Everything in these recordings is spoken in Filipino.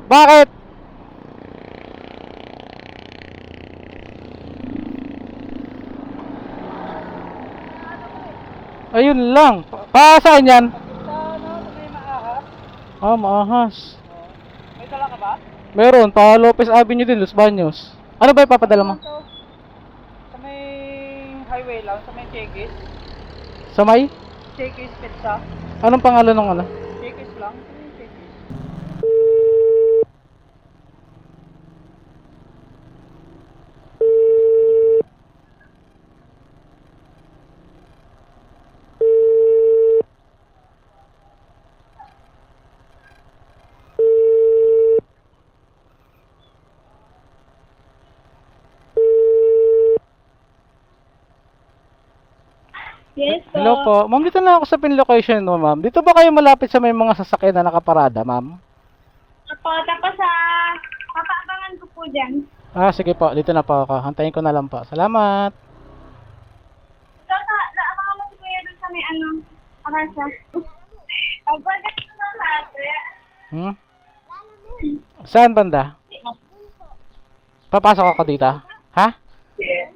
Bakit? Ayun lang. Saan yan? Sa ano, sa may maahas. Maahas. May dala ka ba? Meron, pa Lopez Avenue din, Los Baños. Ano ba ipapadala mo? Sa may highway lang, sa may Chekis. Sa may? Chekis Pizza. Anong pangalan ng ano? Chekis lang, sa may Chekis. Yes po. Hello po. Ma'am, dito na ako sa pin location mo, ma'am. Dito ba kayo malapit sa may mga sasakyan na nakaparada, ma'am? Opo, tapos papaabangan ko po dyan. Sige po. Dito na po ako. Hantayin ko na lang po. Salamat. So, naabangan mo si Kuya dun sa may akasa. Pagbagat ko na lahat. Saan banda? Papasok ako dito. Ha? Yes.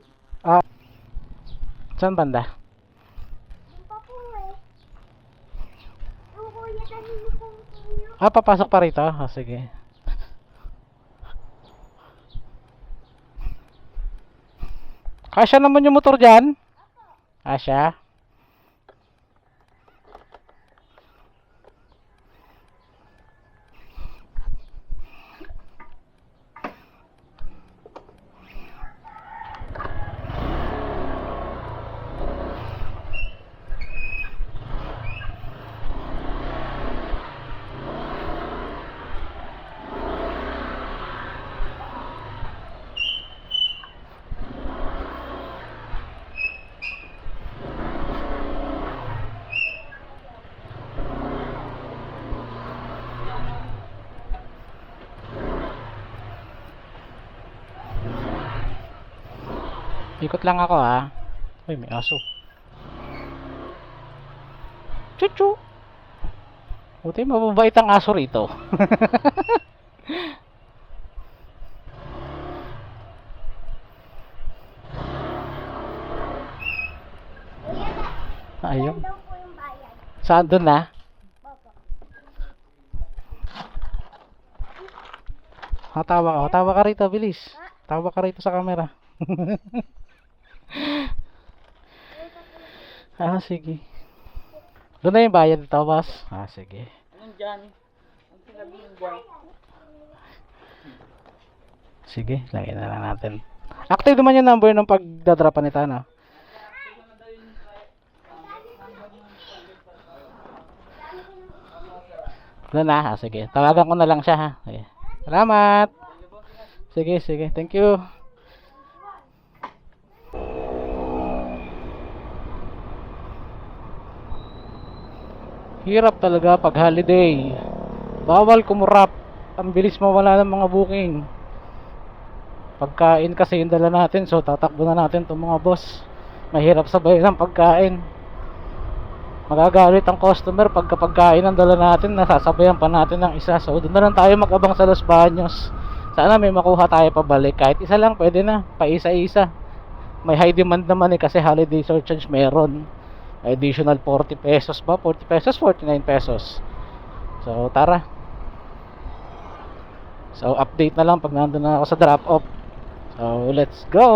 Saan banda? Papasok pa rito? Sige. Kasya naman yung motor dyan? Kasya? Ikot lang ako ha. Uy, may aso. Chuchu. Buti mababait ang aso rito. Ayun. Saan doon na? Tawa ka. Tawa ka rito, bilis. Tawa ka rito sa camera. Sige. Doon na yung bayad dito, boss. Sige. Anong dyan? Ang sinabihin dyan? Sige, lagyan na lang natin. Active naman yung number ng pagdadrapan nito, no? Doon na, sige. Tawagan ko na lang siya, ha? Sige. Salamat! Sige. Thank you. Hirap talaga pag holiday. Bawal kumurap. Ang bilis mawala ng mga booking. Pagkain kasi yung dala natin, so tatakbo na natin itong mga boss. Mahirap sabayin ng pagkain. Magagalit ang customer pagka pagkain ang dala natin, nasasabayan pa natin ng isa. So doon na lang tayo mag-abang sa Los Baños. Sana may makuha tayo pabalik. Kahit isa lang pwede na, pa isa-isa. May high demand naman kasi holiday surcharge meron. Additional 40 pesos ba? 40 pesos, 49 pesos. So tara. So update na lang pag nandun na ako sa drop off. So let's go.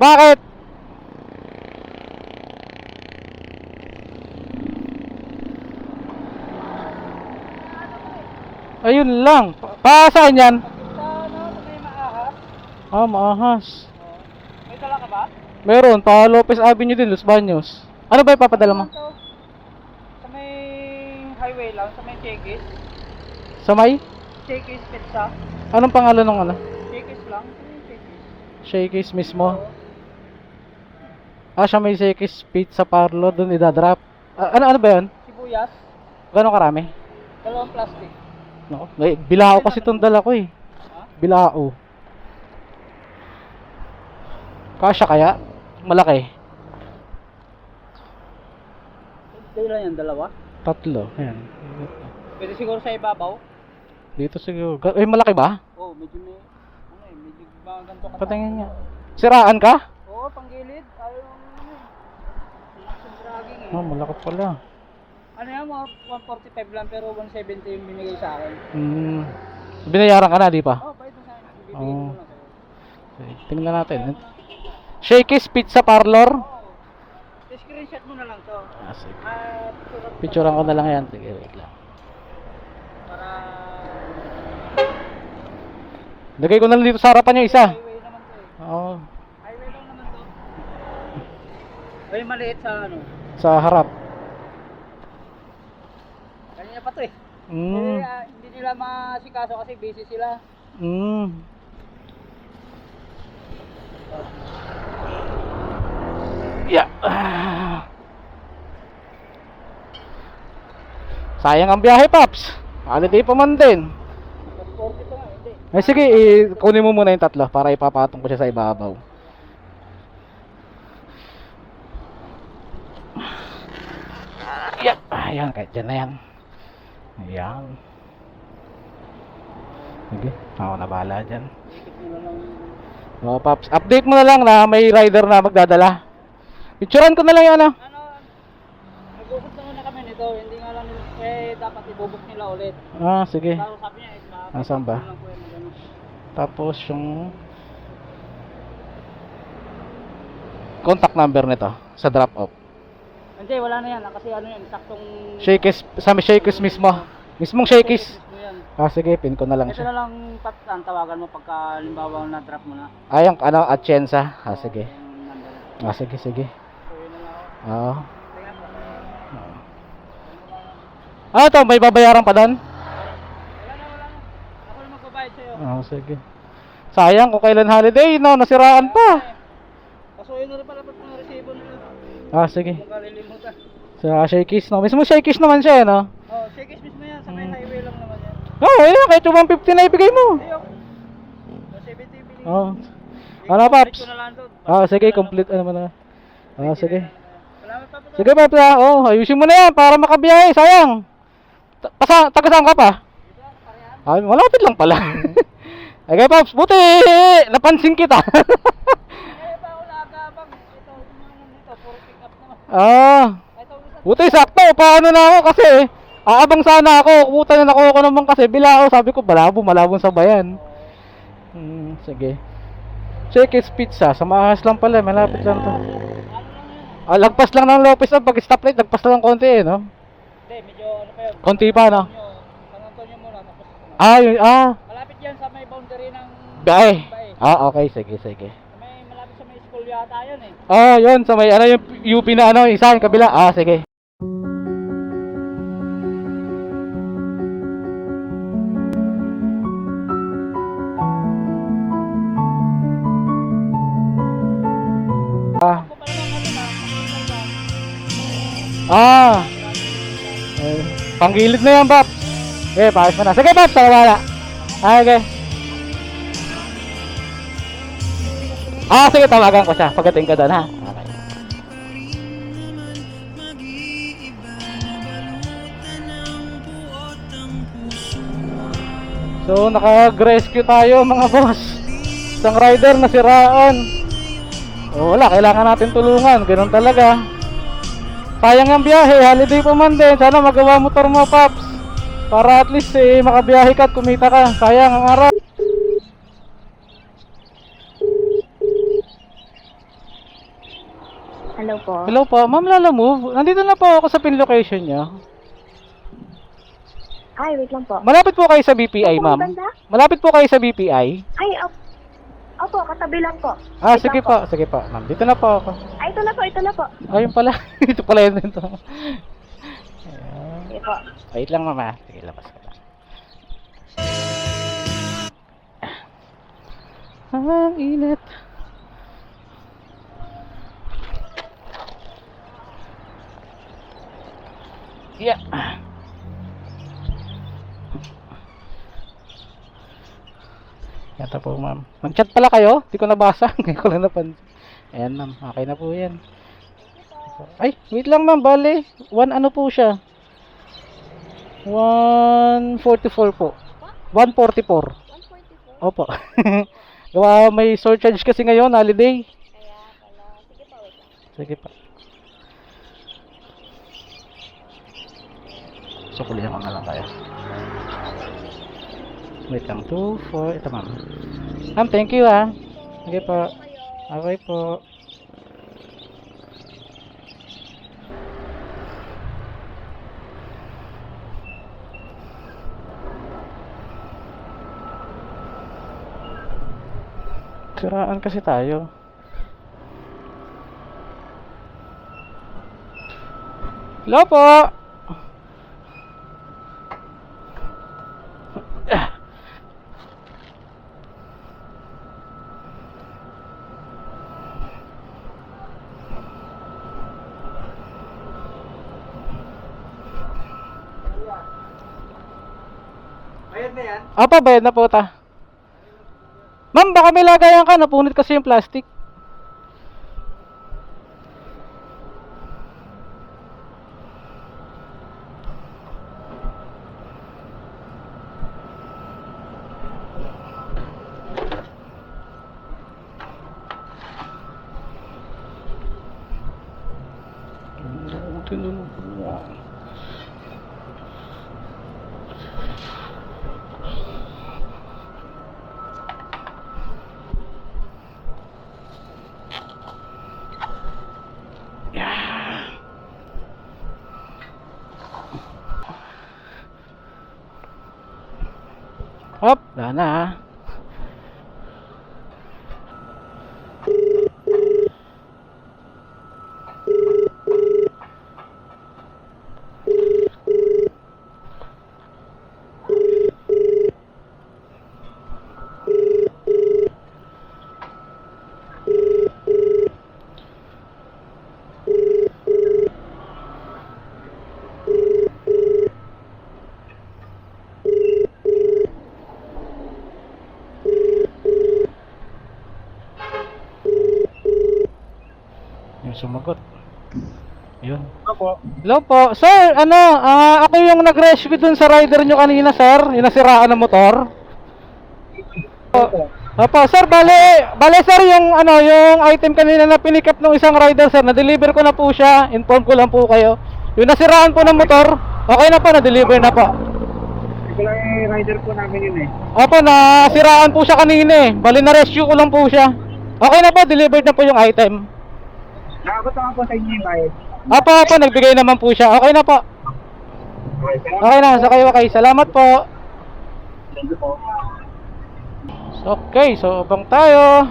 Bakit? Ayun lang. Saan yan? Sa ano, sa may maahas. Maahas. May dala ka ba? Meron, pa Lopez Avenue din, Los Baños. Ano ba ipapadala mo? Sa may highway lang, sa may Chekis. Sa may? Chekis Pizza. Anong pangalan ng ano? Chekis lang, sa may Chekis. Shakey's mismo. Siya may Shakey's Pizza Parlor, doon idadrop. Ano ba yun? Sibuyas. Gano'ng karami? 2 plastic. No, bilao kasi itong dala ko eh. Bilao. Kasya kaya? Malaki. Ilan yan? 2? Tatlo. Ayan. Pwede siguro sa ibabaw. Dito siguro. Malaki ba? Oo, medyo may, medyo mga ganito ka. Patingin nga. Siraan ka? Oo, panggilid. Ayaw yung, yung dragging eh. Oh, malaki pala. Ano yan, mga 145 lang pero 170 yung binigay sa akin. Binayaran ka na, di pa? Oh, bayad mo sa akin. Bibigyan Oo. mo lang sa'yo. Okay, tingnan natin. Shakey's Pizza Parlor. Screenshot mo na lang to. Sige. Picture Picturean ko na lang yan. Sige, wait lang. para Lagay ko na lang dito sa harapan yung isa. highway naman to eh. Oo. Highway lang naman to. Ay, maliit sa ano. Sa harap. Kanina pa to eh. Mm. Hindi nila masikaso kasi busy sila. Yeah. Sayang ang biyahe, Paps. Holiday pa man din. 40 pa nga, hindi. Ay, sige, kunin mo muna yung tatlo para ipapatong ko siya sa ibabaw. Yeah. Ayan, kahit dyan na yan. Ayan. Sige, ako na bahala dyan. Oh, Paps, update mo na lang na may rider na magdadala. Picturean ko na lang yan, ano? Nag-ubos naman na kami nito, hindi nga lang dapat ibubok nila ulit. Sige. Pero sabi niya, Nasaan ba? lang po yan, ganun. Tapos yung contact number nito sa drop off. Hindi, wala na yan, kasi ano yan, saktong Shakey's, sa Shakey's mismo. Mismong Shakey's. mismo yan. Sige, pin ko na lang Ito siya. na lang patan, tawagan mo pagka limbawa na drop mo na. Yung ano, Atienza. Sige. Yung number. Sige, sige. So yun na lang ako. Oo. Tingnan mo. Ito, may babayaran pa doon? Wala na. Ako na magbabayad sa'yo. Sige. Sayang kung kailan holiday, no? Nasiraan pa. Pasuyin na rin pala pag mga resibo nila. Sige. Kung kalilimutan. Sa Shakey's, no? Mismo Shakey's naman siya, no? Oh, Shakey's mismo yan, sa may highway lang naman yan. Kahit yung 150 na ibigay mo. Ayok. 270 binigay. Ano, Paps? Ko na lang to. Sige, complete. Ano man na. Sige. Salamat pa po. Sige, Paps, ayusin mo na yan para makabiyahe. Sayang. Taga saan ka pa? Malapit lang pala. Okay, Paps, buti napansin kita. Kaya pa ako nakakabang. Ito, yung mga nandito, puro pick up naman. Ito, Buti sakto. Paano na ako kasi aabang sana ako. Kukuta na ako naman kasi bilao. Sabi ko, malabong sa bayan. Sige. Shakey's Pizza. Sa Maahas lang pala. Malapit lang to. Lagpas lang ng Lopez. Pag stoplight, lagpas lang konti no? hindi, medyo ano pa yun. Konti pa, no? San Antonio muna. Tapos, Yun, malapit yan sa may boundary ng Bae. Bae. Okay. Sige, sige. Malapit sa may school yata yun eh. Yun. Sa may, yung UP na isa, yung kabila. Sige. Ako pa naman Panggilid na yan, Pap. Okay, paayos mo na. Sige, Pap, sa wala. Okay. Sige, tawagan ko siya. Pagdating ka doon, ha? Okay. So, nakag-rescue tayo, mga boss. Isang rider na siraan. Wala, kailangan natin tulungan. Ganun talaga. Sayang ang biyahe, holiday pa man din. Sana magawa motor mo, Paps. Para at least makabiyahe ka at kumita ka. Sayang ang araw. Hello po. Hello po, Ma'am Lala Move. Nandito na po ako sa pin location niyo. Ay, wait lang po. Malapit po kayo sa BPI, Opo, ma'am. banda? Malapit po kayo sa BPI. Ay, opo, katabi lang po. Sige po, sige po. Ma'am, dito na po ako. Ay, ito na po. Ayun pala. Ito pala yun dito. Sige po. Wait lang, mama. Sige, labas ka lang. Ang init. Yeah. Yata po, ma'am. Mag-chat pala kayo? Di ko nabasa. Ngayon ko lang napansin. Ayan, ma'am. Okay na po yan. Ay, wait lang, ma'am. Bale, 1 ano po siya? 144 po. 144. 144? Opo. Gawa may surcharge kasi ngayon, holiday. Kaya pala. Sige pa, wait lang. Sige pa. Sukulihan ko na lang tayo. Wait lang, 2, 4. Ito ma'am. Ma'am, thank you ah. Sige po. Okay po. Siraan kasi tayo. Hello po. Bayad na yan? Apa, bayad na po ta. Ma'am, baka may lagayan ka. Napunit kasi yung plastic. Hop, wala na ah. Yung sumagot. Yun. Opo. Hello po. Sir, ako yung nag-rescue dun sa rider nyo kanina, sir. Yung nasiraan ng motor. Opo, sir, bale sir, yung item kanina na pinick up ng isang rider, sir, na-deliver ko na po siya. Inform ko lang po kayo. Yung nasiraan po ng motor, okay na po, na-deliver na po. Ito lang yung rider po namin yun eh. Opo, nasiraan po siya kanina eh. Bale, na-rescue ko lang po siya. Okay na po, delivered na po yung item. Nakakot naman po sa inyo yung bayad. Opo, nagbigay naman po siya. Okay na po. Okay, Okay na, sa kayo kay. Salamat po. Thank you po. Okay, so abang tayo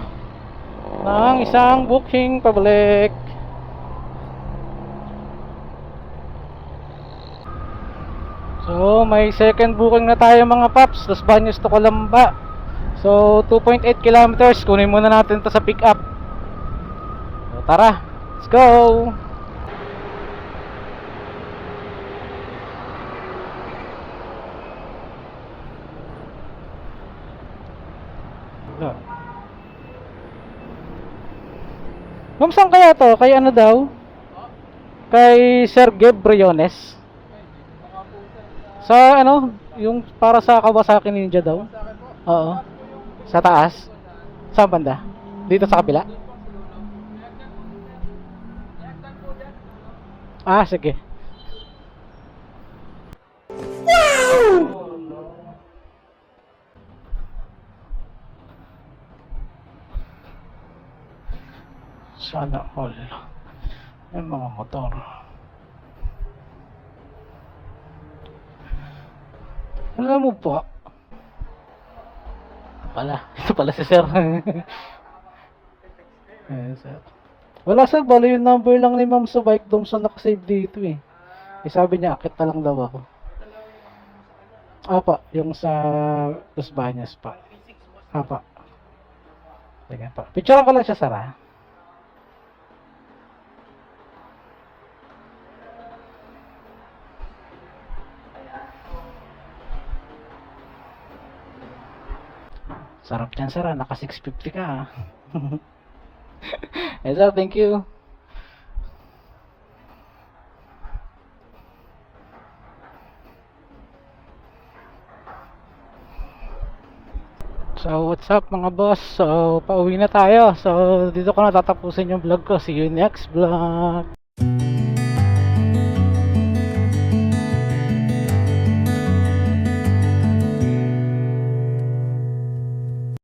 ng isang booking pabalik. So may second booking na tayo mga paps, Los Baños to Calamba. So 2.8 kilometers, kunin muna natin to sa pick up. So tara, let's go. Ma'am, saan kaya to? Kay ano daw? Kay Sir Geb Briones. Sa ano? Yung para sa Kawasaki Ninja daw? Oo. Sa taas? Saan banda? Dito sa kabila? Ah, sige. Sana all. Yung mga motor. Alam mo po. Ito pala si Sir. Ayan, Sir. Wala sir, bali yung number lang ni Ma'am sa bike dom sa nakasave dito eh. Sabi niya, akit na lang daw ako. Apa, yung sa Los Baños pa. Apa. Sige pa. Picture ko lang siya, Sir ha. Sarap yan, Sir ha. Naka 650 ka ha. Yes, sir, thank you. So what's up mga boss? So pauwi na tayo. So dito ko na tatapusin yung vlog ko. See you next vlog.